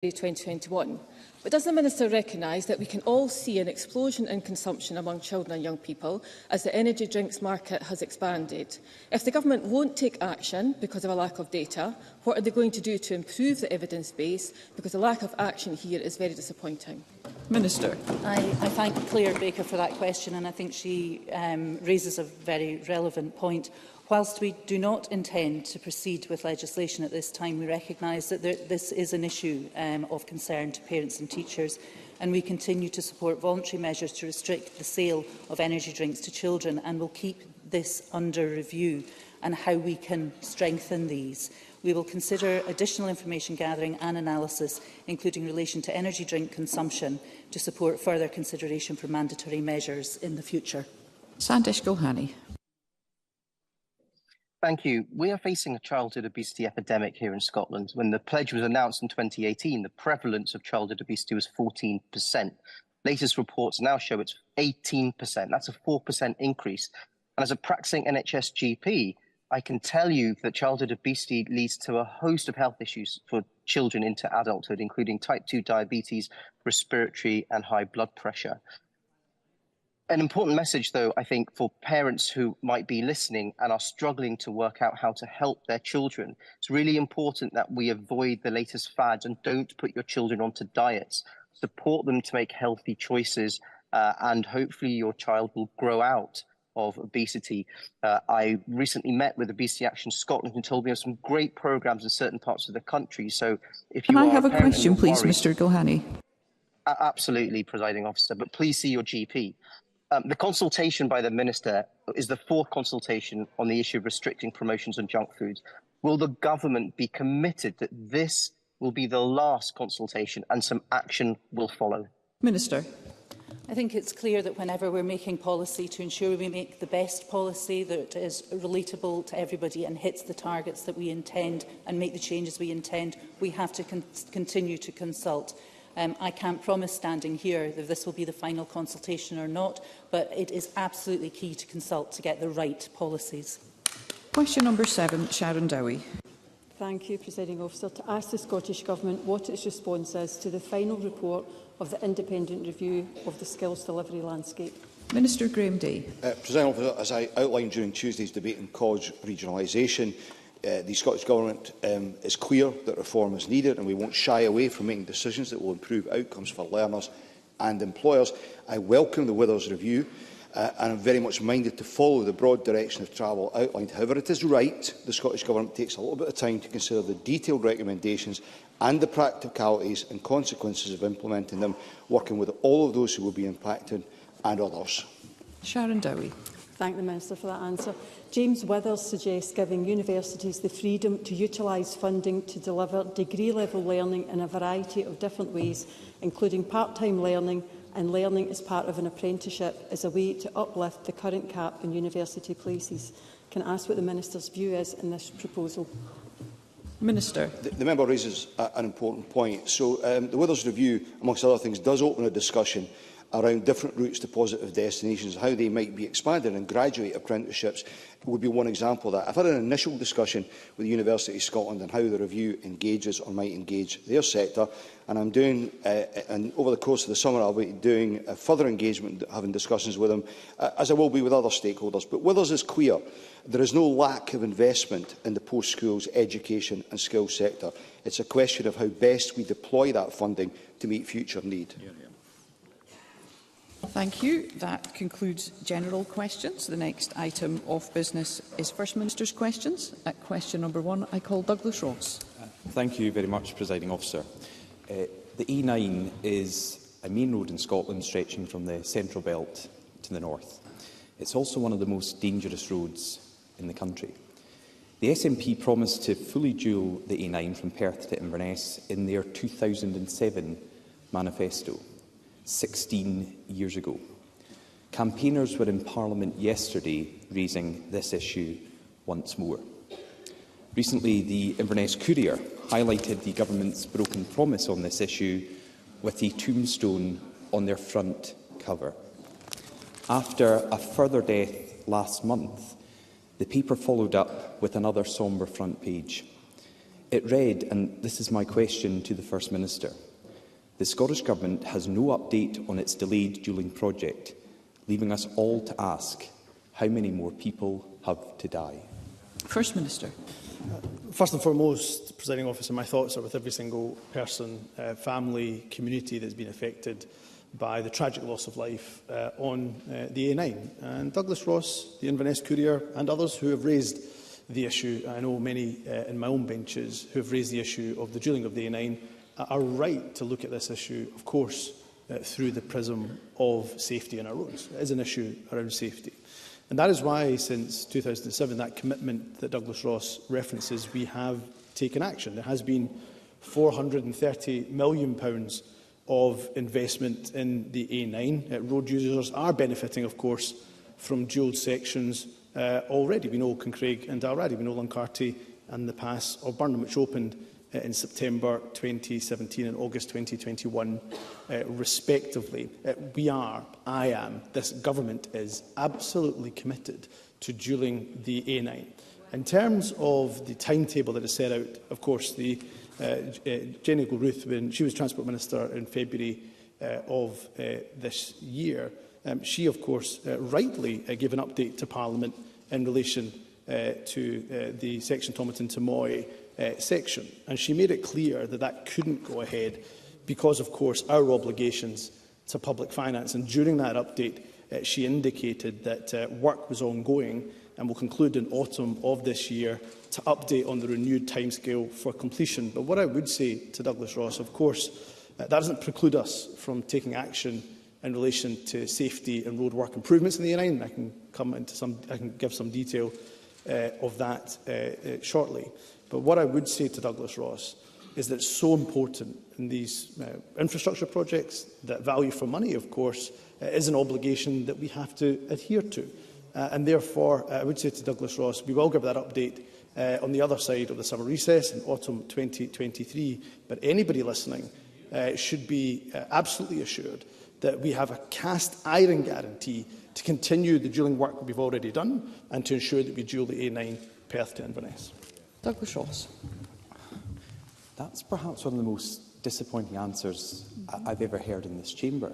2021. But does the Minister recognise that we can all see an explosion in consumption among children and young people as the energy drinks market has expanded? If the Government won't take action because of a lack of data, what are they going to do to improve the evidence base? Because the lack of action here is very disappointing. Minister. I thank Claire Baker for that question, and I think she raises a very relevant point. Whilst we do not intend to proceed with legislation at this time, we recognise that this is an issue of concern to parents and teachers, and we continue to support voluntary measures to restrict the sale of energy drinks to children, and will keep this under review and how we can strengthen these. We will consider additional information gathering and analysis, including in relation to energy drink consumption, to support further consideration for mandatory measures in the future. Sandesh Gohani. Thank you. We are facing a childhood obesity epidemic here in Scotland. When the pledge was announced in 2018, the prevalence of childhood obesity was 14%. Latest reports now show it's 18%. That's a 4% increase. And as a practicing NHS GP, I can tell you that childhood obesity leads to a host of health issues for children into adulthood, including type 2 diabetes, respiratory and high blood pressure. An important message, though, I think, for parents who might be listening and are struggling to work out how to help their children. It's really important that we avoid the latest fads and don't put your children onto diets. Support them to make healthy choices, and hopefully your child will grow out of obesity. I recently met with Obesity Action Scotland and told me of some great programmes in certain parts of the country. So if you Can I have a question, please, Mr Gohani? Absolutely, Presiding Officer, but please see your GP. The consultation by the Minister is the fourth consultation on the issue of restricting promotions on junk foods. Will the Government be committed that this will be the last consultation and some action will follow? Minister. I think it's clear that whenever we're making policy, to ensure we make the best policy that is relatable to everybody and hits the targets that we intend and make the changes we intend, we have to continue to consult. I can't promise standing here that this will be the final consultation or not, but it is absolutely key to consult to get the right policies. Question number 7, Sharon Dowie. Thank you, Presiding Officer. To ask the Scottish Government what its response is to the final report of the independent review of the skills delivery landscape. Minister Graham Day. Presiding Officer, as I outlined during Tuesday's debate on college regionalisation, the Scottish Government is clear that reform is needed, and we won't shy away from making decisions that will improve outcomes for learners and employers. I welcome the Withers review and I'm very much minded to follow the broad direction of travel outlined. However, it is right the Scottish Government takes a little bit of time to consider the detailed recommendations and the practicalities and consequences of implementing them, working with all of those who will be impacted and others. Sharon Dowie. Thank the Minister for that answer. James Withers suggests giving universities the freedom to utilise funding to deliver degree-level learning in a variety of different ways, including part-time learning and learning as part of an apprenticeship, as a way to uplift the current cap in university places. Can I ask what the Minister's view is in this proposal? Minister. The member raises an important point. So the Withers review, amongst other things, does open a discussion around different routes to positive destinations, how they might be expanded, and graduate apprenticeships would be one example of that. I've had an initial discussion with the University of Scotland on how the review engages or might engage their sector, and I'm doing, and over the course of the summer I'll be doing a further engagement, having discussions with them, as I will be with other stakeholders. But Withers is clear. There is no lack of investment in the post-schools education and skills sector. It's a question of how best we deploy that funding to meet future need. Thank you. That concludes general questions. The next item of business is First Minister's questions. At question number 1, I call Douglas Ross. Thank you very much, Presiding Officer. The E9 is a main road in Scotland stretching from the Central Belt to the north. It's also one of the most dangerous roads in the country. The SNP promised to fully dual the E9 from Perth to Inverness in their 2007 manifesto. 16 years ago. Campaigners were in Parliament yesterday raising this issue once more. Recently, the Inverness Courier highlighted the government's broken promise on this issue with a tombstone on their front cover. After a further death last month, the paper followed up with another sombre front page. It read, and this is my question to the First Minister: the Scottish Government has no update on its delayed dueling project, leaving us all to ask how many more people have to die. First Minister. First and foremost, Presiding Officer, my thoughts are with every single person, family, community that has been affected by the tragic loss of life on the A9. And Douglas Ross, the Inverness Courier and others who have raised the issue, I know many in my own benches who have raised the issue of the dueling of the A9, are right to look at this issue, of course, through the prism of safety on our roads. It is an issue around safety. And that is why, since 2007, that commitment that Douglas Ross references, we have taken action. There has been £430 million of investment in the A9. Road users are benefiting, of course, from dual sections already. We know Concraig and Dalradi, we know Luncarty and the Pass of Burnham, which opened in September 2017 and August 2021, respectively. I am, this government is absolutely committed to dueling the A9. In terms of the timetable that is set out, of course, Jenny Gilruth, when she was Transport Minister in February of this year, she, of course, rightly gave an update to Parliament in relation to the section Tomatin to Moy section. And she made it clear that that couldn't go ahead because, of course, our obligations to public finance. And during that update, she indicated that work was ongoing and will conclude in autumn of this year to update on the renewed timescale for completion. But what I would say to Douglas Ross, of course, that doesn't preclude us from taking action in relation to safety and road work improvements in the A9. I can give some detail of that shortly. But what I would say to Douglas Ross is that it's so important in these infrastructure projects that value for money, of course, is an obligation that we have to adhere to. And therefore, I would say to Douglas Ross, we will give that update on the other side of the summer recess in autumn 2023. But anybody listening should be absolutely assured that we have a cast iron guarantee to continue the dueling work we've already done and to ensure that we duel the A9 Perth to Inverness. Douglas Ross. That's perhaps one of the most disappointing answers I've ever heard in this chamber.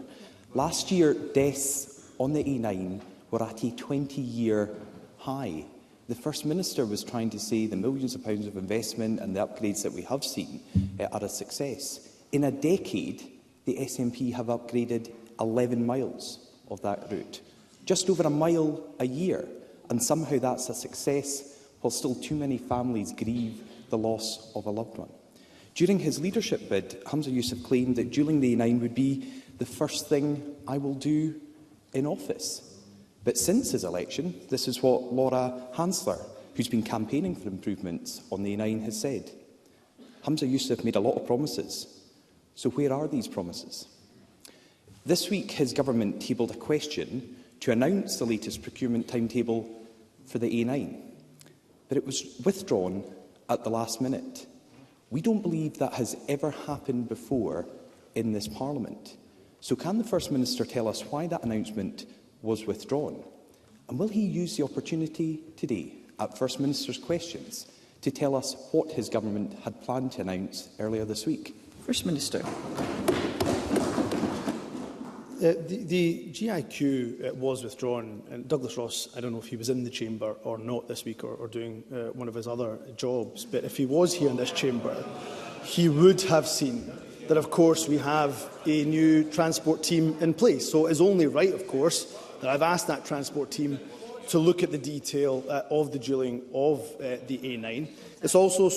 Last year, deaths on the A9 were at a 20-year high. The First Minister was trying to say the millions of pounds of investment and the upgrades that we have seen are a success. In a decade, the SNP have upgraded 11 miles of that route, just over a mile a year, and somehow that's a success, while still too many families grieve the loss of a loved one. During his leadership bid, Humza Yousaf claimed that dueling the A9 would be the first thing I will do in office. But since his election, this is what Laura Hansler, who's been campaigning for improvements on the A9, has said. Humza Yousaf made a lot of promises. So where are these promises? This week, his government tabled a question to announce the latest procurement timetable for the A9. But it was withdrawn at the last minute. We don't believe that has ever happened before in this Parliament. So can the First Minister tell us why that announcement was withdrawn? And will he use the opportunity today at First Minister's questions to tell us what his government had planned to announce earlier this week? First Minister. The GIQ was withdrawn, and Douglas Ross, I don't know if he was in the chamber or not this week or doing one of his other jobs, but if he was here in this chamber, he would have seen that, of course, we have a new transport team in place. So it is only right, of course, that I've asked that transport team to look at the detail of the dueling of the A9. It's also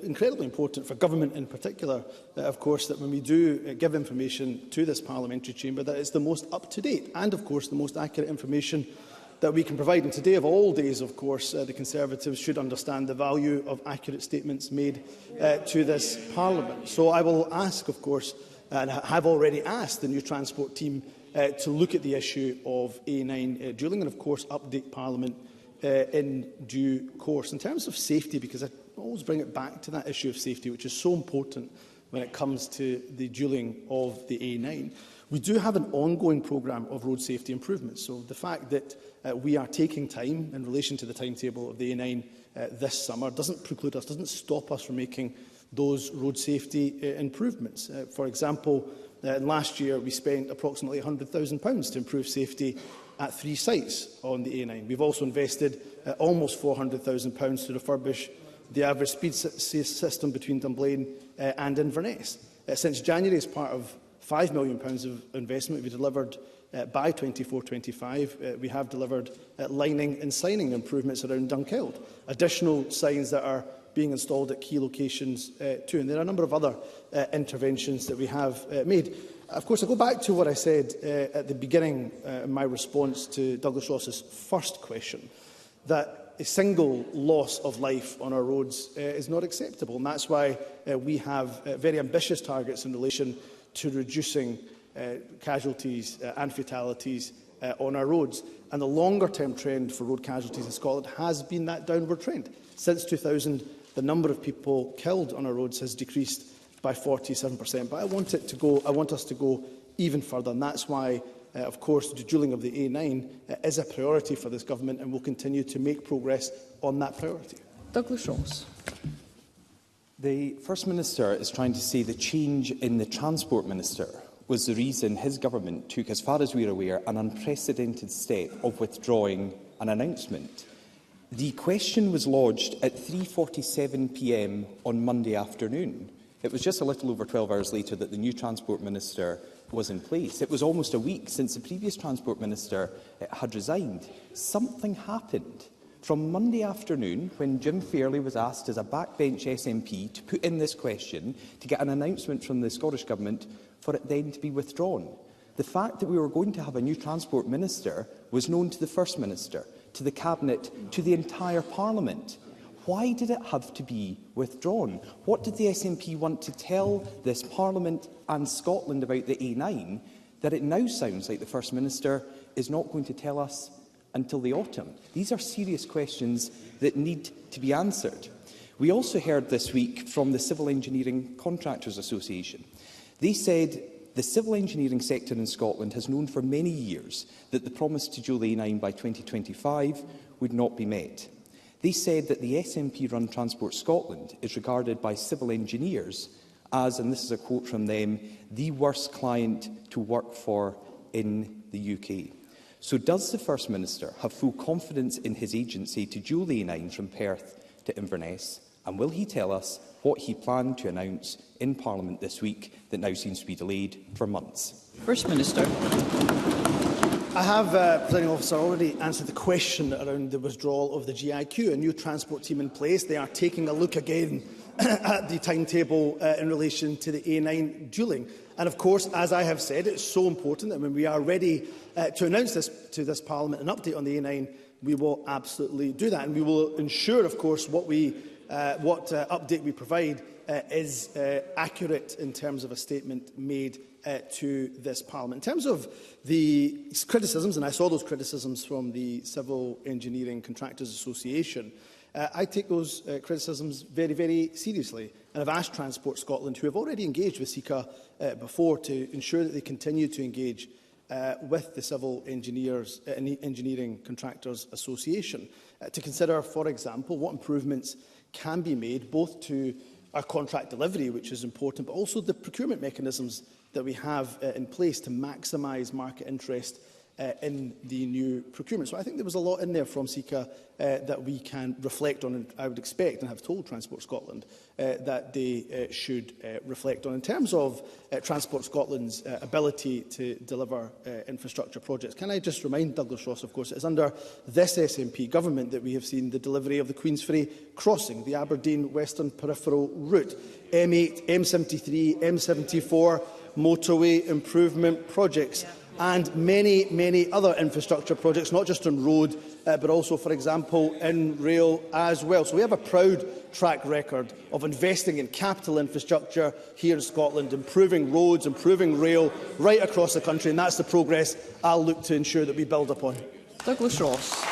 incredibly important for government in particular, of course, that when we do give information to this parliamentary chamber, that it's the most up-to-date and, of course, the most accurate information that we can provide. And today, of all days, of course, the Conservatives should understand the value of accurate statements made to this Parliament. So I will ask, of course, and have already asked the new transport team to look at the issue of A9 dueling and, of course, update Parliament in due course. In terms of safety, because I always bring it back to that issue of safety, which is so important when it comes to the dueling of the A9. We do have an ongoing programme of road safety improvements. So the fact that we are taking time in relation to the timetable of the A9 this summer doesn't preclude us, doesn't stop us from making those road safety improvements. For example, last year we spent approximately £100,000 to improve safety at 3 sites on the A9. We've also invested almost £400,000 to refurbish the average speed system between Dunblane and Inverness. Since January, as part of £5 million of investment we delivered by 24-25, we have delivered lining and signing improvements around Dunkeld. Additional signs that are being installed at key locations too. And there are a number of other interventions that we have made. Of course, I go back to what I said at the beginning in my response to Douglas Ross's first question, that a single loss of life on our roads is not acceptable. And that's why we have very ambitious targets in relation to reducing casualties and fatalities on our roads. And the longer-term trend for road casualties in Scotland has been that downward trend. Since 2000, the number of people killed on our roads has decreased by 47%. But I want us to go even further, and that's why, of course, the dueling of the A9 is a priority for this government, and will continue to make progress on that priority. Douglas Ross. The First Minister is trying to say the change in the Transport Minister was the reason his government took, as far as we are aware, an unprecedented step of withdrawing an announcement. The question was lodged at 3:47 p.m. on Monday afternoon. It was just a little over 12 hours later that the new Transport Minister was in place. It was almost a week since the previous Transport Minister had resigned. Something happened from Monday afternoon, when Jim Fairley was asked as a backbench SNP to put in this question, to get an announcement from the Scottish Government, for it then to be withdrawn. The fact that we were going to have a new Transport Minister was known to the First Minister, to the Cabinet, to the entire Parliament. Why did it have to be withdrawn? What did the SNP want to tell this Parliament and Scotland about the A9 that it now sounds like the First Minister is not going to tell us until the autumn? These are serious questions that need to be answered. We also heard this week from the Civil Engineering Contractors Association. They said the civil engineering sector in Scotland has known for many years that the promise to dual A9 by 2025 would not be met. They said that the SNP-run Transport Scotland is regarded by civil engineers as, and this is a quote from them, the worst client to work for in the UK. So does the First Minister have full confidence in his agency to dual A9 from Perth to Inverness? And will he tell us what he planned to announce in Parliament this week that now seems to be delayed for months? First Minister. I have, Presiding Officer, already answered the question around the withdrawal of the GIQ. A new transport team in place. They are taking a look again at the timetable in relation to the A9 dueling. And of course, as I have said, it's so important that when we are ready to announce this to this Parliament, an update on the A9, we will absolutely do that. And we will ensure, of course, what update we provide is accurate in terms of a statement made to this Parliament. In terms of the criticisms, and I saw those criticisms from the Civil Engineering Contractors Association, I take those criticisms very, very seriously. And I've asked Transport Scotland, who have already engaged with SPCA before, to ensure that they continue to engage with the Civil Engineering Contractors Association to consider, for example, what improvements can be made both to our contract delivery, which is important, but also the procurement mechanisms that we have in place to maximise market interest in the new procurement. So I think there was a lot in there from SPCA that we can reflect on, and I would expect and have told Transport Scotland that they should reflect on. In terms of Transport Scotland's ability to deliver infrastructure projects, can I just remind Douglas Ross, of course, it is under this SNP government that we have seen the delivery of the Queensferry crossing, the Aberdeen Western Peripheral Route, M8, M73, M74, motorway improvement projects, and many, many other infrastructure projects, not just on road, but also, for example, in rail as well. So we have a proud track record of investing in capital infrastructure here in Scotland, improving roads, improving rail right across the country, and that's the progress I'll look to ensure that we build upon. Douglas Ross.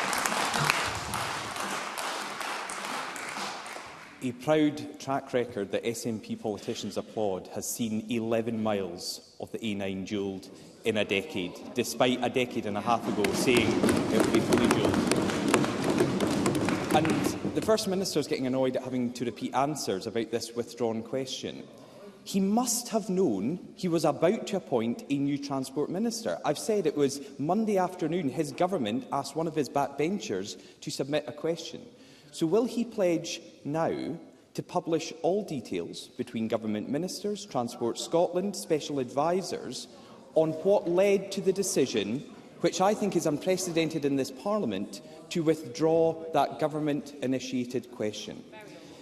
A proud track record that SNP politicians applaud has seen 11 miles of the A9 dualled in a decade, despite a decade and a half ago saying it would be fully dualled. And the First Minister is getting annoyed at having to repeat answers about this withdrawn question. He must have known he was about to appoint a new Transport Minister. I've said it was Monday afternoon his government asked one of his backbenchers to submit a question. So will he pledge now to publish all details between government ministers, Transport Scotland, special advisers, on what led to the decision, which I think is unprecedented in this Parliament, to withdraw that government-initiated question?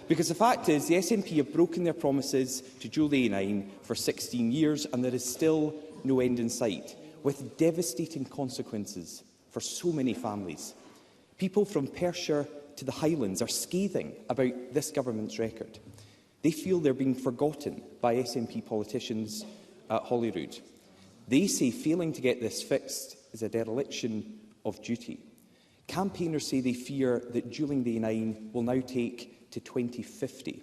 Because the fact is, the SNP have broken their promises to dual the A9 for 16 years, and there is still no end in sight, with devastating consequences for so many families. People from Perthshire to the Highlands are scathing about this government's record. They feel they're being forgotten by SNP politicians at Holyrood. They say failing to get this fixed is a dereliction of duty. Campaigners say they fear that dualling the A9 will now take to 2050.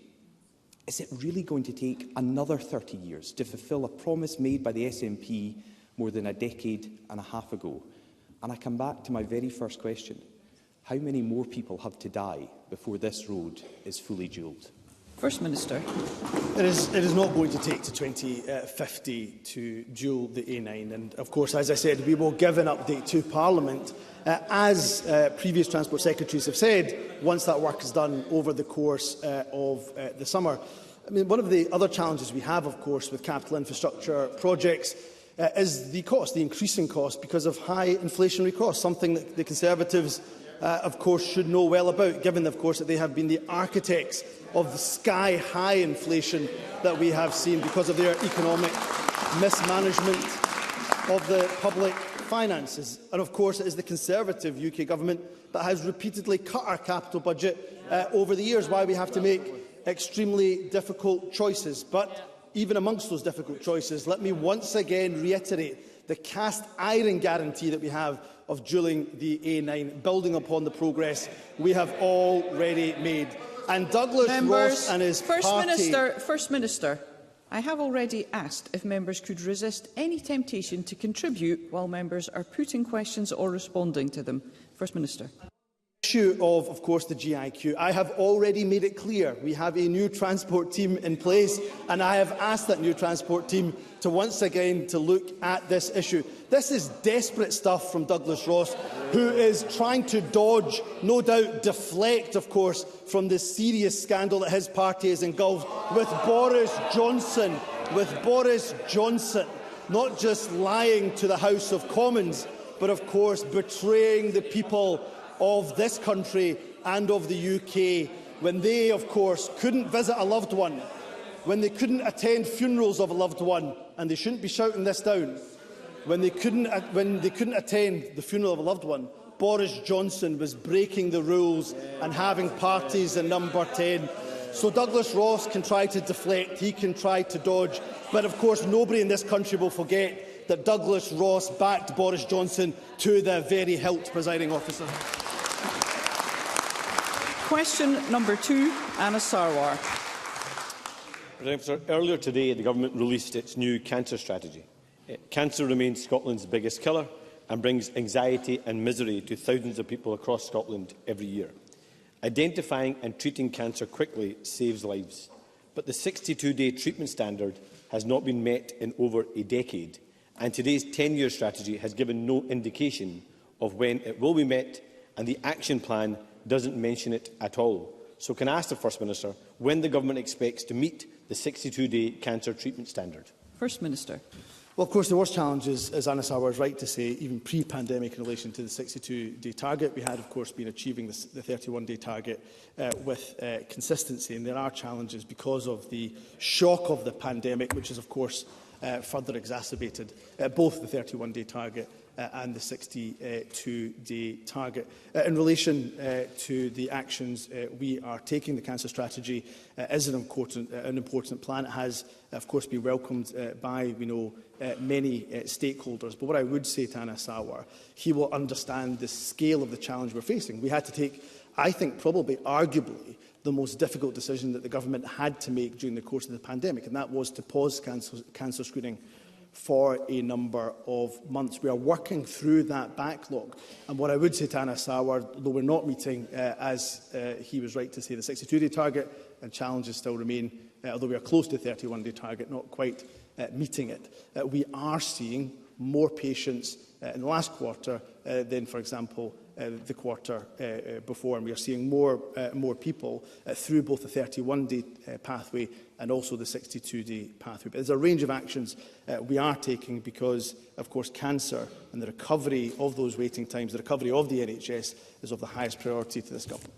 Is it really going to take another 30 years to fulfil a promise made by the SNP more than a decade and a half ago? And I come back to my very first question. How many more people have to die before this road is fully dualled? First Minister. It is not going to take to 2050 to dual the A9. And of course, as I said, we will give an update to Parliament, as previous Transport Secretaries have said, once that work is done over the course of the summer. I mean, one of the other challenges we have, of course, with capital infrastructure projects is the cost, the increasing cost, because of high inflationary costs, something that the Conservatives of course, should know well about, given, of course, that they have been the architects of the sky-high inflation that we have seen because of their economic mismanagement of the public finances. And, of course, it is the Conservative UK government that has repeatedly cut our capital budget over the years, why we have to make extremely difficult choices. But even amongst those difficult choices, let me once again reiterate the cast iron guarantee that we have of dualling the A9, building upon the progress we have already made. And Douglas Ross and his party... First Minister, I have already asked if members could resist any temptation to contribute while members are putting questions or responding to them. First Minister. Issue of course, the GIQ. I have already made it clear we have a new transport team in place, and I have asked that new transport team to once again to look at this issue. This is desperate stuff from Douglas Ross, who is trying to dodge, no doubt deflect, of course, from the serious scandal that his party is engulfed with Boris Johnson. Not just lying to the House of Commons, but of course betraying the people of this country and of the UK, when they, of course, couldn't visit a loved one, when they couldn't attend funerals of a loved one, and they shouldn't be shouting this down, when they couldn't attend the funeral of a loved one, Boris Johnson was breaking the rules and having parties in number 10. So Douglas Ross can try to deflect, he can try to dodge, but of course nobody in this country will forget that Douglas Ross backed Boris Johnson to the very hilt, presiding officer. Question number 2, Anas Sarwar. Earlier today, the Government released its new cancer strategy. Cancer remains Scotland's biggest killer and brings anxiety and misery to thousands of people across Scotland every year. Identifying and treating cancer quickly saves lives, but the 62-day treatment standard has not been met in over a decade, and today's 10-year strategy has given no indication of when it will be met, and the action plan doesn't mention it at all. So can I ask the First Minister when the Government expects to meet the 62-day cancer treatment standard? First Minister. Well, of course, there was challenges, as Anas Sarwar is right to say, even pre-pandemic in relation to the 62-day target. We had, of course, been achieving the 31-day target with consistency, and there are challenges because of the shock of the pandemic, which has, of course, further exacerbated both the 31-day target and the 62-day target. In relation to the actions we are taking, the cancer strategy is an important plan. It has, of course, been welcomed by, we know, many stakeholders. But what I would say to Anas Sarwar, he will understand the scale of the challenge we're facing. We had to take I think probably, arguably, the most difficult decision that the government had to make during the course of the pandemic, and that was to pause cancer screening for a number of months. We are working through that backlog. And what I would say to Anas Sarwar, though we're not meeting, as he was right to say, the 62-day target, and challenges still remain, although we are close to the 31-day target, not quite meeting it, we are seeing more patients in the last quarter than, for example, the quarter before, and we are seeing more people through both the 31-day pathway and also the 62-day pathway. But there's a range of actions we are taking because, of course, cancer and the recovery of those waiting times, the recovery of the NHS, is of the highest priority to this government.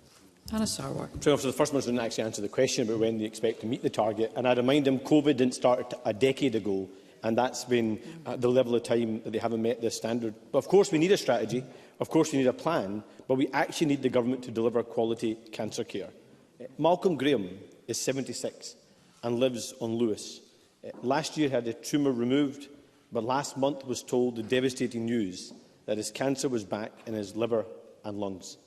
Anas Sarwar. The First Minister didn't actually answer the question about when they expect to meet the target, and I remind him COVID didn't start a decade ago, and that's been the level of time that they haven't met this standard. But of course we need a strategy, of course we need a plan, but we actually need the government to deliver quality cancer care. Malcolm Graham is 76 and lives on Lewis. Last year he had a tumour removed, but last month was told the devastating news that his cancer was back in his liver and lungs.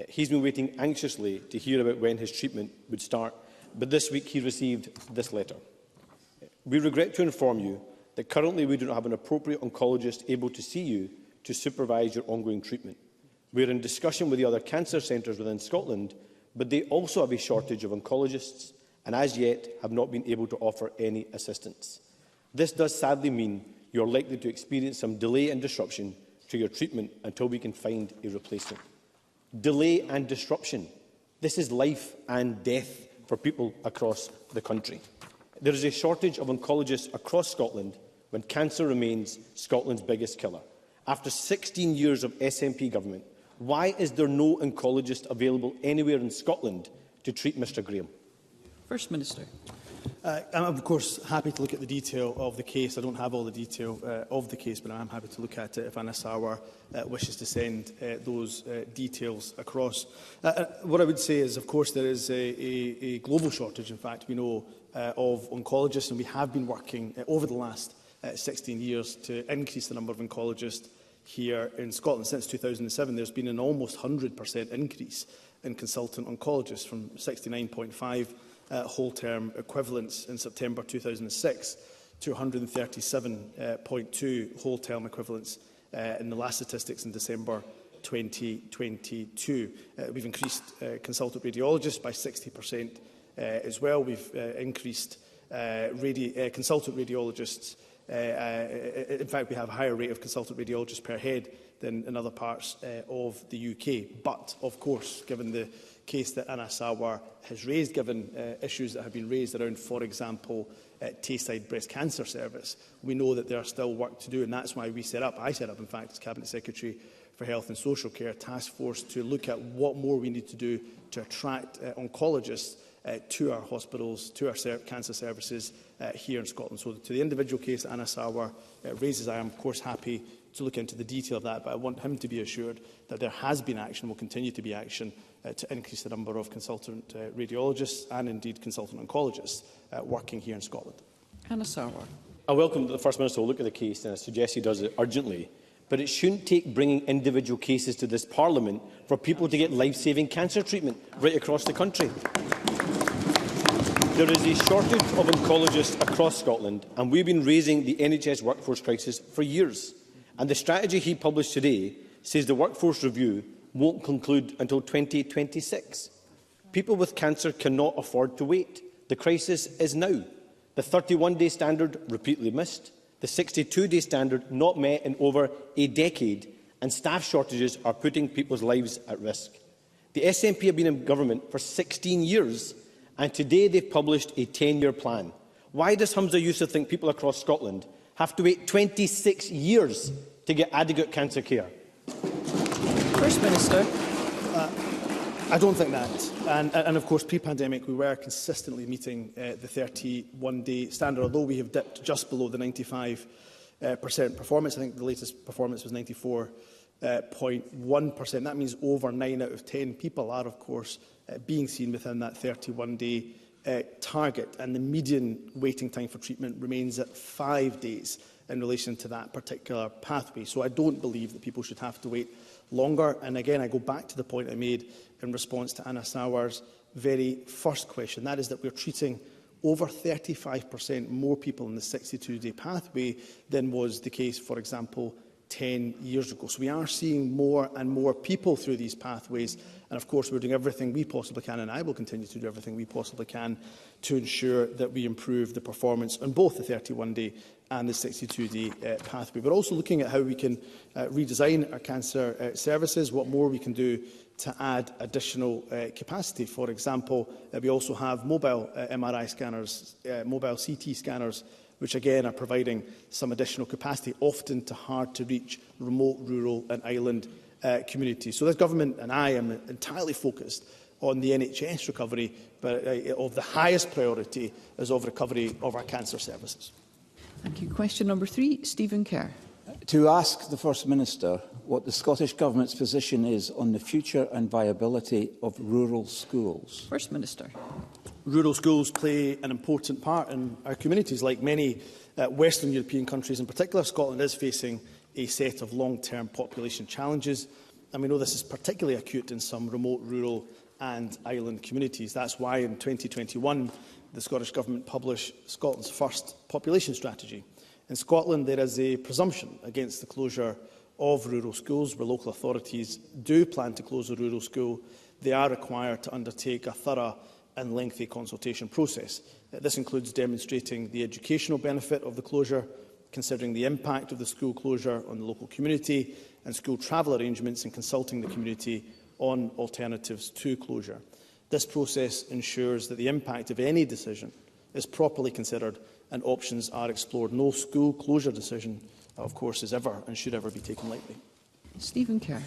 He's been waiting anxiously to hear about when his treatment would start, but this week he received this letter. We regret to inform you that currently we do not have an appropriate oncologist able to see you to supervise your ongoing treatment. We are in discussion with the other cancer centres within Scotland, but they also have a shortage of oncologists and as yet have not been able to offer any assistance. This does sadly mean you are likely to experience some delay and disruption to your treatment until we can find a replacement. Delay and disruption. This is life and death for people across the country. There is a shortage of oncologists across Scotland when cancer remains Scotland's biggest killer. After 16 years of SNP government, why is there no oncologist available anywhere in Scotland to treat Mr Graham? First Minister. I'm, of course, happy to look at the detail of the case. I don't have all the detail of the case, but I am happy to look at it if Anas Sarwar wishes to send those details across. What I would say is, of course, there is a global shortage, in fact, we know, of oncologists, and we have been working over the last 16 years to increase the number of oncologists here in Scotland. Since 2007, there's been an almost 100% increase in consultant oncologists, from 69.5 whole-term equivalents in September 2006 to 137.2 whole-term equivalents in the last statistics in December 2022. We've increased consultant radiologists by 60% as well. We've increased consultant radiologists. In fact, we have a higher rate of consultant radiologists per head than in other parts of the UK. But, of course, given the case that Anas Sarwar has raised, given issues that have been raised around, for example, Tayside Breast Cancer Service, we know that there are still work to do, and that's why I set up, in fact, as Cabinet Secretary for Health and Social Care, a task force to look at what more we need to do to attract oncologists to our hospitals, to our cancer services here in Scotland. So to the individual case that Anas Sarwar raises, I am, of course, happy to look into the detail of that, but I want him to be assured that there has been action and will continue to be action to increase the number of consultant radiologists and indeed consultant oncologists working here in Scotland. Anas Sarwar. I welcome that the First Minister will look at the case, and I suggest he does it urgently. But it shouldn't take bringing individual cases to this Parliament for people to get life-saving cancer treatment right across the country. There is a shortage of oncologists across Scotland, and we've been raising the NHS workforce crisis for years. And the strategy he published today says the workforce review won't conclude until 2026. People with cancer cannot afford to wait. The crisis is now. The 31-day standard repeatedly missed, the 62-day standard not met in over a decade, and staff shortages are putting people's lives at risk. The SNP have been in government for 16 years, and today they've published a 10-year plan. Why does Humza Yousaf think people across Scotland have to wait 26 years to get adequate cancer care? First Minister. I don't think that. And of course, pre-pandemic, we were consistently meeting the 31-day standard, although we have dipped just below the 95% performance. I think the latest performance was 94.1%. That means over 9 out of 10 people are, of course, being seen within that 31-day target, and the median waiting time for treatment remains at 5 days in relation to that particular pathway. So I don't believe that people should have to wait longer. And again, I go back to the point I made in response to Anas Sarwar's very first question. That is that we're treating over 35% more people in the 62-day pathway than was the case, for example, 10 years ago. So we are seeing more and more people through these pathways. And of course, we're doing everything we possibly can, and I will continue to do everything we possibly can to ensure that we improve the performance on both the 31-day and the 62-day pathway. We're also looking at how we can redesign our cancer services, what more we can do to add additional capacity. For example, we also have mobile MRI scanners, mobile CT scanners, which again are providing some additional capacity, often to hard-to-reach remote, rural and island communities. So this government and I am entirely focused on the NHS recovery, but of the highest priority is of recovery of our cancer services. Thank you. Question number 3, Stephen Kerr. To ask the First Minister what the Scottish Government's position is on the future and viability of rural schools. First Minister. Rural schools play an important part in our communities. Like many Western European countries, in particular, Scotland is facing a set of long-term population challenges, and we know this is particularly acute in some remote, rural and island communities. That's why in 2021 the Scottish Government published Scotland's first population strategy. In Scotland, there is a presumption against the closure of rural schools. Where local authorities do plan to close a rural school, they are required to undertake a thorough and lengthy consultation process. This includes demonstrating the educational benefit of the closure, considering the impact of the school closure on the local community and school travel arrangements, and consulting the community on alternatives to closure. This process ensures that the impact of any decision is properly considered and options are explored. No school closure decision, of course, is ever and should ever be taken lightly. Stephen Kerr.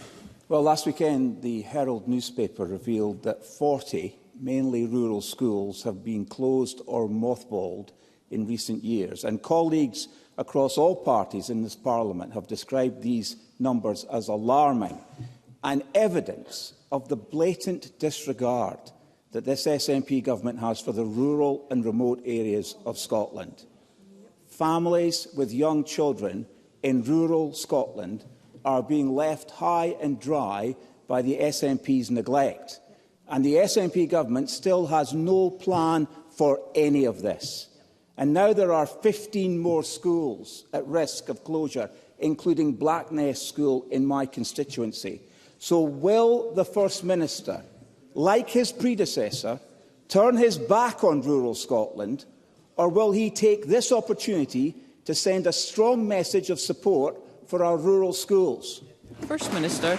Well, last weekend the Herald newspaper revealed that 40 mainly rural schools have been closed or mothballed in recent years, and colleagues across all parties in this Parliament have described these numbers as alarming and evidence of the blatant disregard that this SNP government has for the rural and remote areas of Scotland. Families with young children in rural Scotland are being left high and dry by the SNP's neglect, and the SNP government still has no plan for any of this. And now there are 15 more schools at risk of closure, including Blackness School in my constituency. So will the First Minister, like his predecessor, turn his back on rural Scotland, or will he take this opportunity to send a strong message of support for our rural schools? First Minister.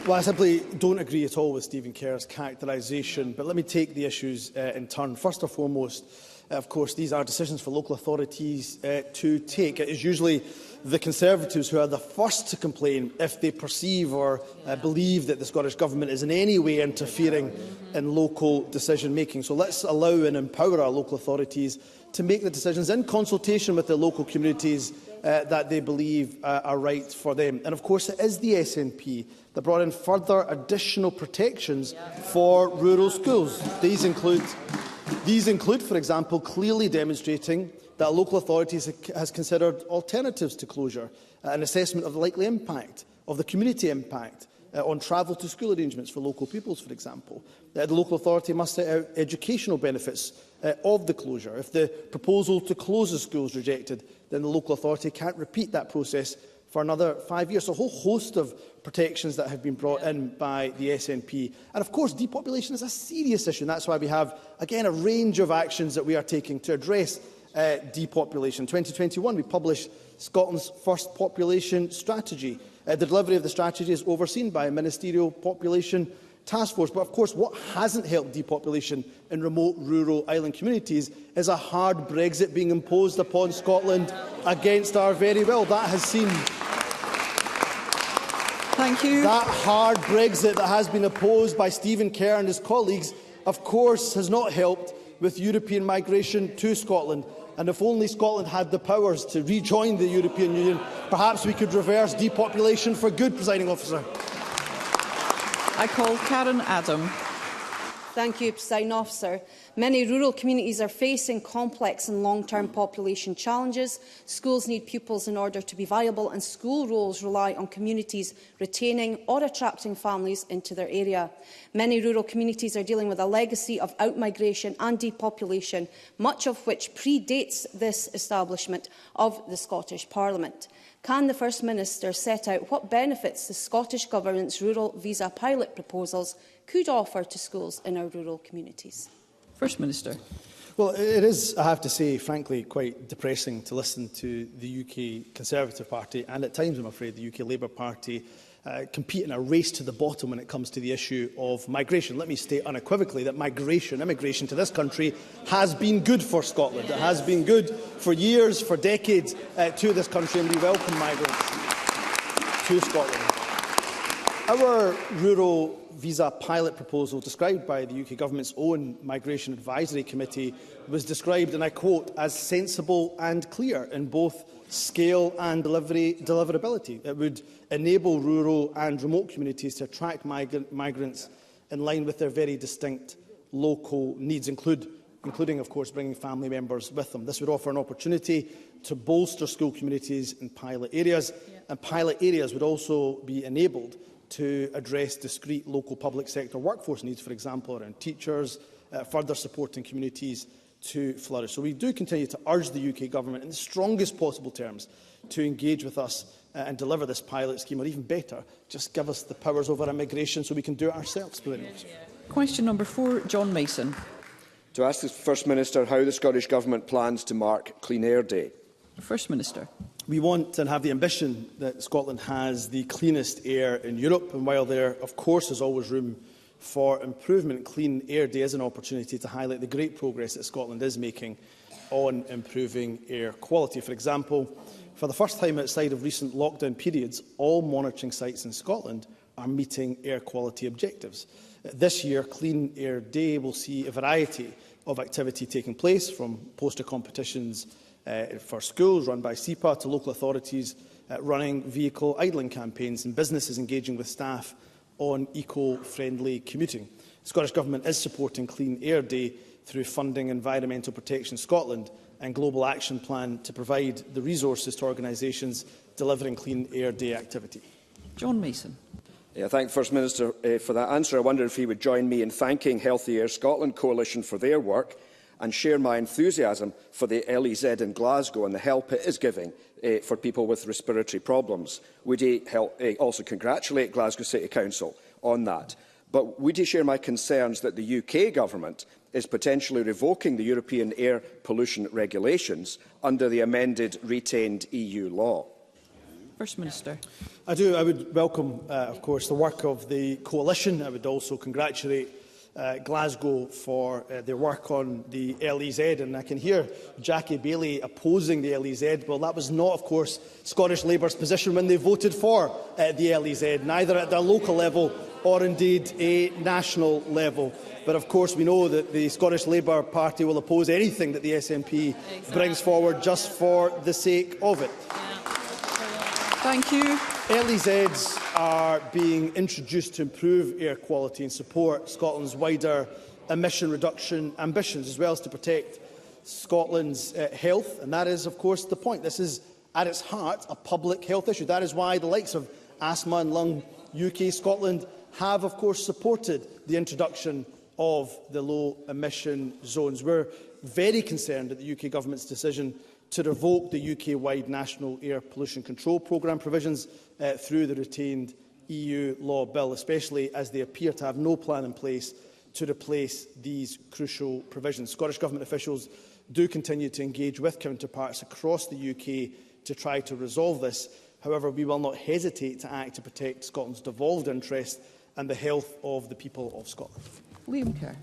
Well, I simply don't agree at all with Stephen Kerr's characterisation, but let me take the issues in turn. First and foremost, of course, these are decisions for local authorities to take. It is usually the Conservatives who are the first to complain if they perceive or believe that the Scottish Government is in any way interfering in local decision-making. So let's allow and empower our local authorities to make the decisions in consultation with the local communities that they believe are right for them. And of course, it is the SNP that brought in further additional protections for rural schools. These include, for example, clearly demonstrating that local authorities has considered alternatives to closure, an assessment of the likely impact, of the community impact on travel to school arrangements for local pupils, for example. The local authority must set out educational benefits of the closure. If the proposal to close the school is rejected, then the local authority can't repeat that process for another 5 years. So a whole host of protections that have been brought in by the SNP. And of course, depopulation is a serious issue, and that's why we have, again, a range of actions that we are taking to address depopulation. In 2021, we published Scotland's first population strategy. The delivery of the strategy is overseen by a ministerial population task force. But of course, what hasn't helped depopulation in remote, rural, island communities is a hard Brexit being imposed upon Scotland against our very will. That has seen... Thank you. That hard Brexit that has been opposed by Stephen Kerr and his colleagues, of course, has not helped with European migration to Scotland. And if only Scotland had the powers to rejoin the European Union, perhaps we could reverse depopulation for good, Presiding Officer. I call Karen Adam. Thank you, Presiding Officer. Many rural communities are facing complex and long-term population challenges. Schools need pupils in order to be viable, and school roles rely on communities retaining or attracting families into their area. Many rural communities are dealing with a legacy of outmigration and depopulation, much of which predates this establishment of the Scottish Parliament. Can the First Minister set out what benefits the Scottish Government's rural visa pilot proposals could offer to schools in our rural communities? First Minister. Well, it is, I have to say, frankly, quite depressing to listen to the UK Conservative Party and at times, I'm afraid, the UK Labour Party compete in a race to the bottom when it comes to the issue of migration. Let me state unequivocally that immigration to this country has been good for Scotland. It has been good for years, for decades to this country, and we welcome migrants to Scotland. Our rural visa pilot proposal, described by the UK Government's own Migration Advisory Committee, was described, and I quote, as sensible and clear in both scale and deliverability. It would enable rural and remote communities to attract migrants in line with their very distinct local needs, including, of course, bringing family members with them. This would offer an opportunity to bolster school communities in pilot areas, and pilot areas would also be enabled to address discrete local public sector workforce needs, for example, around teachers, further supporting communities to flourish. So we do continue to urge the UK Government in the strongest possible terms to engage with us and deliver this pilot scheme, or even better, just give us the powers over immigration so we can do it ourselves. Question number 4, John Mason. To ask the First Minister how the Scottish Government plans to mark Clean Air Day. First Minister. We want and have the ambition that Scotland has the cleanest air in Europe, and while there, of course, is always room for improvement, Clean Air Day is an opportunity to highlight the great progress that Scotland is making on improving air quality. For example, for the first time outside of recent lockdown periods, all monitoring sites in Scotland are meeting air quality objectives. This year, Clean Air Day will see a variety of activity taking place, from poster competitions for schools run by SEPA to local authorities running vehicle idling campaigns and businesses engaging with staff on eco-friendly commuting. The Scottish Government is supporting Clean Air Day through funding Environmental Protection Scotland and Global Action Plan to provide the resources to organisations delivering Clean Air Day activity. John Mason. I thank the First Minister for that answer. I wonder if he would join me in thanking Healthy Air Scotland Coalition for their work and share my enthusiasm for the LEZ in Glasgow and the help it is giving for people with respiratory problems. Would he also congratulate Glasgow City Council on that? But would he share my concerns that the UK Government is potentially revoking the European air pollution regulations under the amended retained EU law? First Minister. I do. I would welcome, of course, the work of the coalition. I would also congratulate Glasgow for their work on the LEZ, and I can hear Jackie Baillie opposing the LEZ. Well, that was not, of course, Scottish Labour's position when they voted for the LEZ, neither at the local level or indeed a national level. But of course we know that the Scottish Labour Party will oppose anything that the SNP brings forward just for the sake of it. Thank you. LEZs are being introduced to improve air quality and support Scotland's wider emission reduction ambitions, as well as to protect Scotland's health. And that is, of course, the point. This is, at its heart, a public health issue. That is why the likes of Asthma and Lung UK Scotland have, of course, supported the introduction of the low emission zones. We're very concerned at the UK Government's decision to revoke the UK-wide National Air Pollution Control Programme provisions through the retained EU law bill, especially as they appear to have no plan in place to replace these crucial provisions. Scottish Government officials do continue to engage with counterparts across the UK to try to resolve this. However, we will not hesitate to act to protect Scotland's devolved interest and the health of the people of Scotland. Liam Kerr.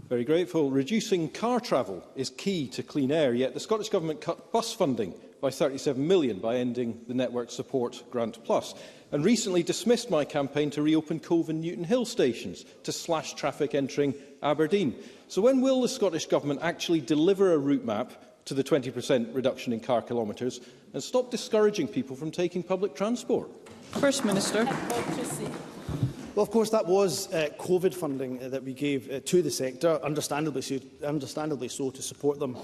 Very grateful. Reducing car travel is key to clean air, yet the Scottish Government cut bus funding by £37 million by ending the Network Support Grant Plus, and recently dismissed my campaign to reopen Cove and Newton Hill stations to slash traffic entering Aberdeen. So when will the Scottish Government actually deliver a route map to the 20% reduction in car kilometres and stop discouraging people from taking public transport? First Minister. Well, of course, that was COVID funding that we gave to the sector, understandably so, to support them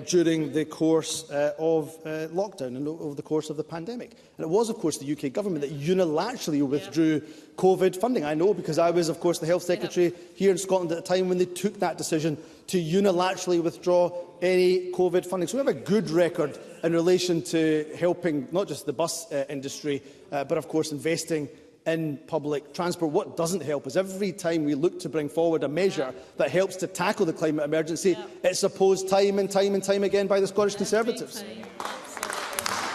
during the course of lockdown and over the course of the pandemic. And it was, of course, the UK Government that unilaterally withdrew COVID funding. I know because I was, of course, the Health Secretary here in Scotland at the time when they took that decision to unilaterally withdraw any COVID funding. So we have a good record in relation to helping not just the bus industry, but, of course, investing in public transport. What doesn't help is every time we look to bring forward a measure that helps to tackle the climate emergency, it's opposed time and time again by the Scottish Conservatives.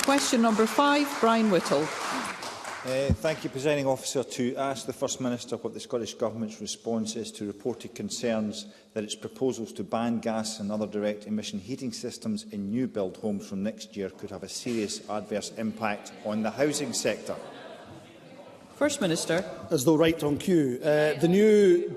Question number 5, Brian Whittle. Thank you, Presiding Officer. To ask the First Minister what the Scottish Government's response is to reported concerns that its proposals to ban gas and other direct emission heating systems in new build homes from next year could have a serious adverse impact on the housing sector. First Minister. As though right on cue, the new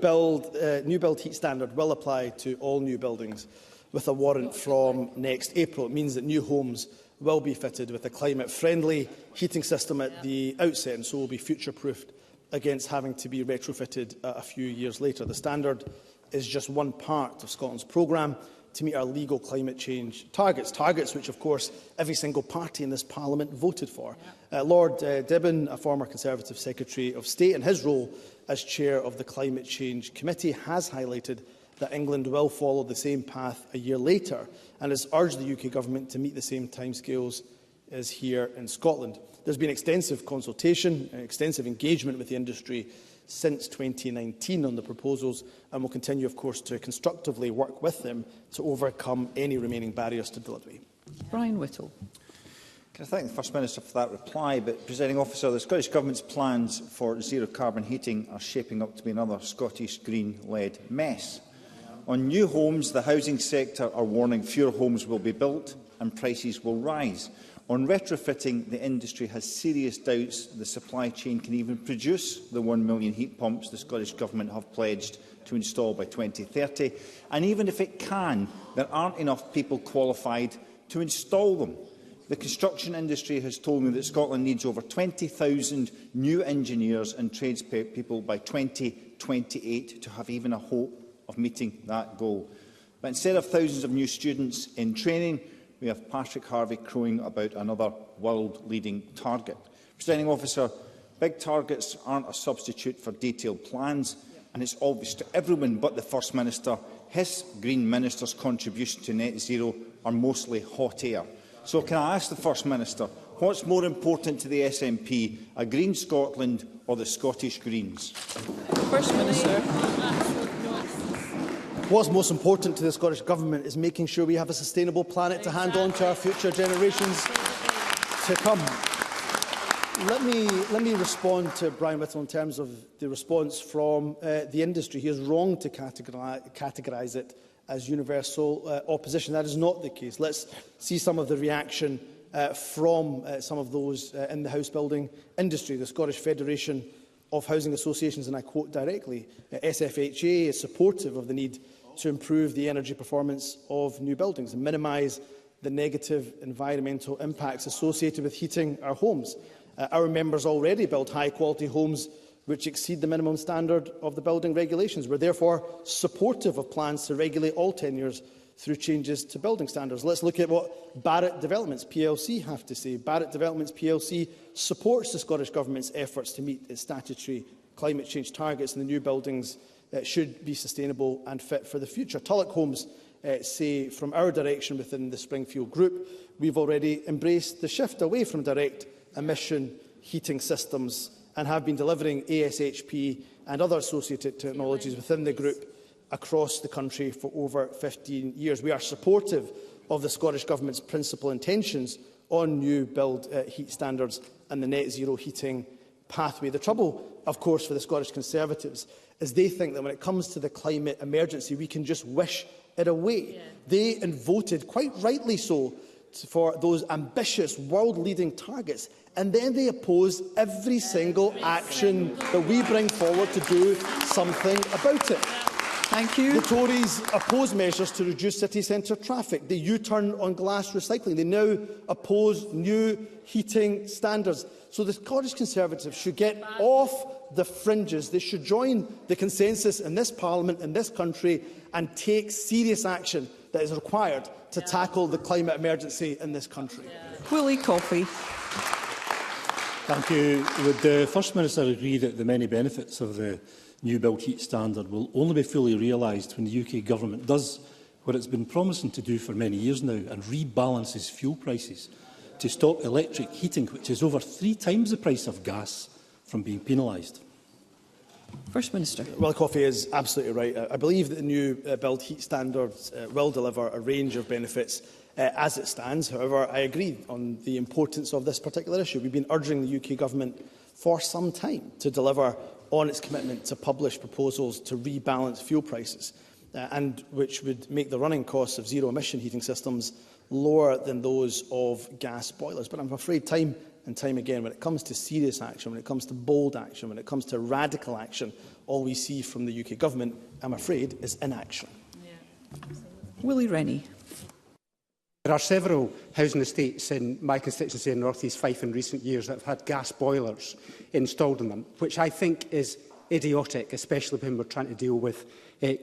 build heat standard will apply to all new buildings with a warrant from next April. It means that new homes will be fitted with a climate-friendly heating system at the outset, and so will be future-proofed against having to be retrofitted a few years later. The standard is just one part of Scotland's programme to meet our legal climate change targets which, of course, every single party in this Parliament voted for. Lord Dibben, a former Conservative Secretary of State, in his role as Chair of the Climate Change Committee, has highlighted that England will follow the same path a year later and has urged the UK Government to meet the same timescales as here in Scotland. There's been extensive consultation, extensive engagement with the industry since 2019 on the proposals, and will continue, of course, to constructively work with them to overcome any remaining barriers to delivery. Brian Whittle. Can I thank the First Minister for that reply? But, Presiding Officer, the Scottish Government's plans for zero-carbon heating are shaping up to be another Scottish Green-led mess. On new homes, the housing sector are warning fewer homes will be built and prices will rise. On retrofitting, the industry has serious doubts the supply chain can even produce the 1 million heat pumps the Scottish Government have pledged to install by 2030. And even if it can, there aren't enough people qualified to install them. The construction industry has told me that Scotland needs over 20,000 new engineers and tradespeople by 2028 to have even a hope of meeting that goal. But instead of thousands of new students in training, we have Patrick Harvey crowing about another world-leading target. Presiding Officer, big targets aren't a substitute for detailed plans, and it's obvious to everyone but the First Minister his Green Minister's contribution to net zero are mostly hot air. So can I ask the First Minister, what's more important to the SNP, a Green Scotland or the Scottish Greens? First Minister. What's most important to the Scottish Government is making sure we have a sustainable planet to hand on to our future generations to come. Let me respond to Brian Whittle in terms of the response from the industry. He is wrong to categorise it as universal opposition. That is not the case. Let's see some of the reaction from some of those in the house building industry. The Scottish Federation of Housing Associations, and I quote directly, SFHA is supportive of the need to improve the energy performance of new buildings and minimise the negative environmental impacts associated with heating our homes. Our members already build high-quality homes which exceed the minimum standard of the building regulations. We're therefore supportive of plans to regulate all tenures through changes to building standards. Let's look at what Barratt Developments plc have to say. Barratt Developments plc supports the Scottish Government's efforts to meet its statutory climate change targets, and the new buildings should be sustainable and fit for the future. Tulloch Homes say from our direction within the Springfield Group, we've already embraced the shift away from direct emission heating systems and have been delivering ASHP and other associated technologies within the group across the country for over 15 years. We are supportive of the Scottish Government's principal intentions on new build heat standards and the net zero heating pathway. The trouble, of course, for the Scottish Conservatives is they think that when it comes to the climate emergency, we can just wish it away. They voted, quite rightly so, for those ambitious world-leading targets, and then they oppose every single action that we bring forward to do something about it. Thank you. The Tories oppose measures to reduce city centre traffic. They U-turn on glass recycling. They now oppose new heating standards. So the Scottish Conservatives should get off the fringes. They should join the consensus in this Parliament, in this country, and take serious action that is required to tackle the climate emergency in this country. Willie Coffey. Thank you. Would the First Minister agree that the many benefits of the new build heat standard will only be fully realised when the UK Government does what it's been promising to do for many years now and rebalances fuel prices to stop electric heating, which is over 3 times the price of gas, from being penalised? First Minister. Willie Coffey is absolutely right. I believe that the new build heat standards will deliver a range of benefits as it stands. However, I agree on the importance of this particular issue. We've been urging the UK Government for some time to deliver on its commitment to publish proposals to rebalance fuel prices, and which would make the running costs of zero-emission heating systems lower than those of gas boilers. But I'm afraid time and time again, when it comes to serious action, when it comes to bold action, when it comes to radical action, all we see from the UK Government, I'm afraid, is inaction. Willie Rennie. There are several housing estates in my constituency in North East Fife in recent years that have had gas boilers installed in them, which I think is idiotic, especially when we're trying to deal with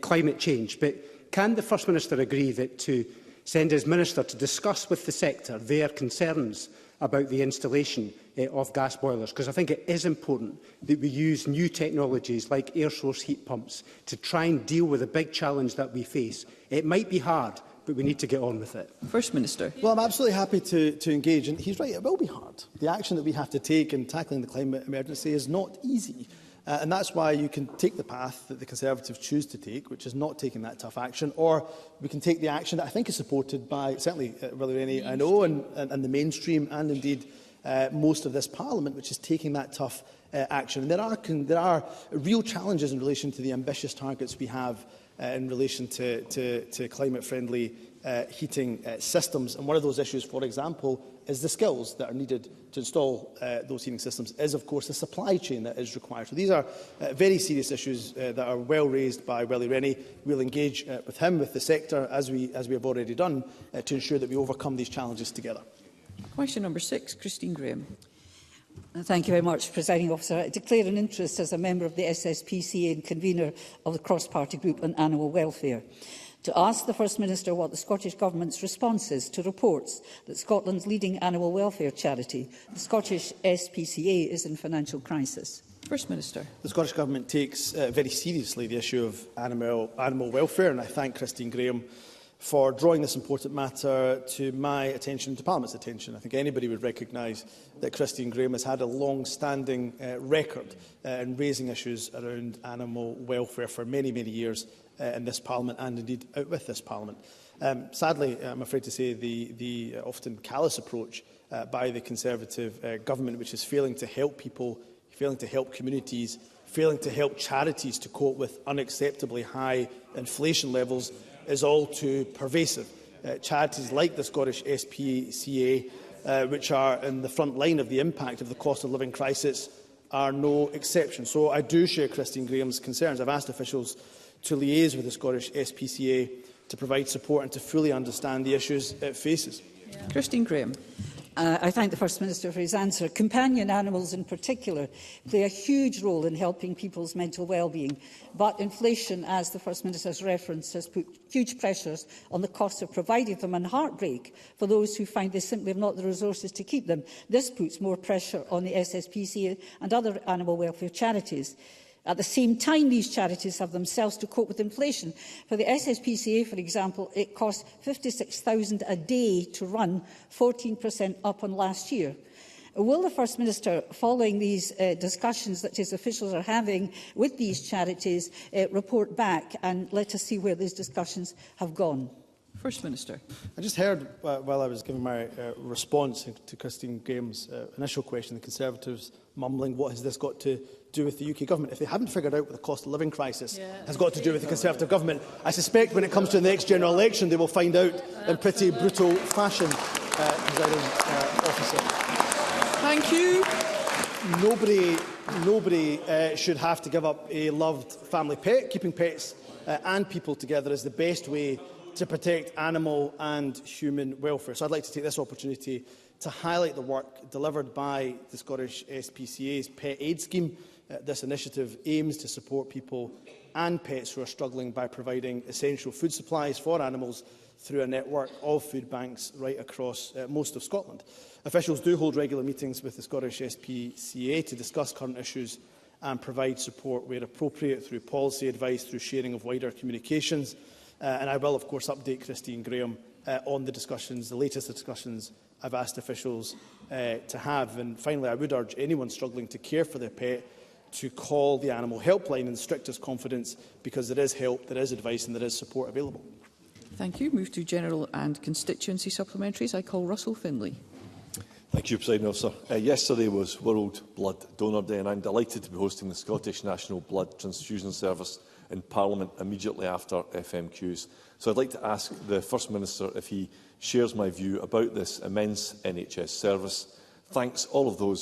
climate change. But can the First Minister agree that to send his Minister to discuss with the sector their concerns about the installation of gas boilers? Because I think it is important that we use new technologies like air source heat pumps to try and deal with the big challenge that we face. It might be hard, but we need to get on with it. First Minister. Well, I'm absolutely happy to engage, and he's right, it will be hard. The action that we have to take in tackling the climate emergency is not easy. And that's why you can take the path that the Conservatives choose to take, which is not taking that tough action, or we can take the action that I think is supported by, certainly, Willie Rennie, I know, and the mainstream, and indeed most of this Parliament, which is taking that tough action. And there are real challenges in relation to the ambitious targets we have in relation to climate-friendly heating systems. And one of those issues, for example, is the skills that are needed to install those heating systems, is, of course, the supply chain that is required. So these are very serious issues that are well raised by Willie Rennie. We'll engage with him, with the sector, as we have already done, to ensure that we overcome these challenges together. Question number 6, Christine Graham. Thank you very much, Presiding Officer. I declare an interest as a member of the SSPCA and convener of the cross-party group on animal welfare to ask the First Minister what the Scottish Government's response is to reports that Scotland's leading animal welfare charity, the Scottish SPCA, is in financial crisis. First Minister. The Scottish Government takes very seriously the issue of animal welfare, and I thank Christine Graham for drawing this important matter to my attention, to Parliament's attention. I think anybody would recognise that Christine Graham has had a long-standing record in raising issues around animal welfare for many, many years in this Parliament, and indeed out with this Parliament. Sadly, I'm afraid to say the often callous approach by the Conservative Government, which is failing to help people, failing to help communities, failing to help charities to cope with unacceptably high inflation levels, is all too pervasive. Charities like the Scottish SPCA, which are in the front line of the impact of the cost of living crisis, are no exception. So I do share Christine Graham's concerns. I've asked officials to liaise with the Scottish SPCA to provide support and to fully understand the issues it faces. Christine Graham. I thank the First Minister for his answer. Companion animals in particular play a huge role in helping people's mental well-being, but inflation, as the First Minister has referenced, has put huge pressures on the cost of providing them, and heartbreak for those who find they simply have not the resources to keep them. This puts more pressure on the SSPCA and other animal welfare charities. At the same time, these charities have themselves to cope with inflation. For the SSPCA, for example, it costs $56,000 a day to run, 14% up on last year. Will the First Minister, following these discussions that his officials are having with these charities, report back and let us see where these discussions have gone? First Minister. I just heard, while I was giving my response to Christine Graham's initial question, the Conservatives mumbling, what has this got to do with the UK Government? If they haven't figured out what the cost of living crisis has got to do with the Conservative Government, I suspect when it comes to the next general election, they will find out in pretty brutal fashion, Presiding Officer. Thank you. Nobody should have to give up a loved family pet. Keeping pets and people together is the best way to protect animal and human welfare. So I'd like to take this opportunity to highlight the work delivered by the Scottish SPCA's Pet Aid Scheme, This initiative aims to support people and pets who are struggling by providing essential food supplies for animals through a network of food banks right across most of Scotland. Officials do hold regular meetings with the Scottish SPCA to discuss current issues and provide support where appropriate through policy advice, through sharing of wider communications. And I will, of course, update Christine Graham on the discussions, the latest discussions I've asked officials to have. And finally, I would urge anyone struggling to care for their pet to call the Animal Helpline in the strictest confidence, because there is help, there is advice and there is support available. Thank you. Move to general and constituency supplementaries. I call Russell Findlay. Thank you, President Officer. Yesterday was World Blood Donor Day, and I'm delighted to be hosting the Scottish National Blood Transfusion Service in Parliament immediately after FMQs. So I'd like to ask the First Minister if he shares my view about this immense NHS service, thanks all of those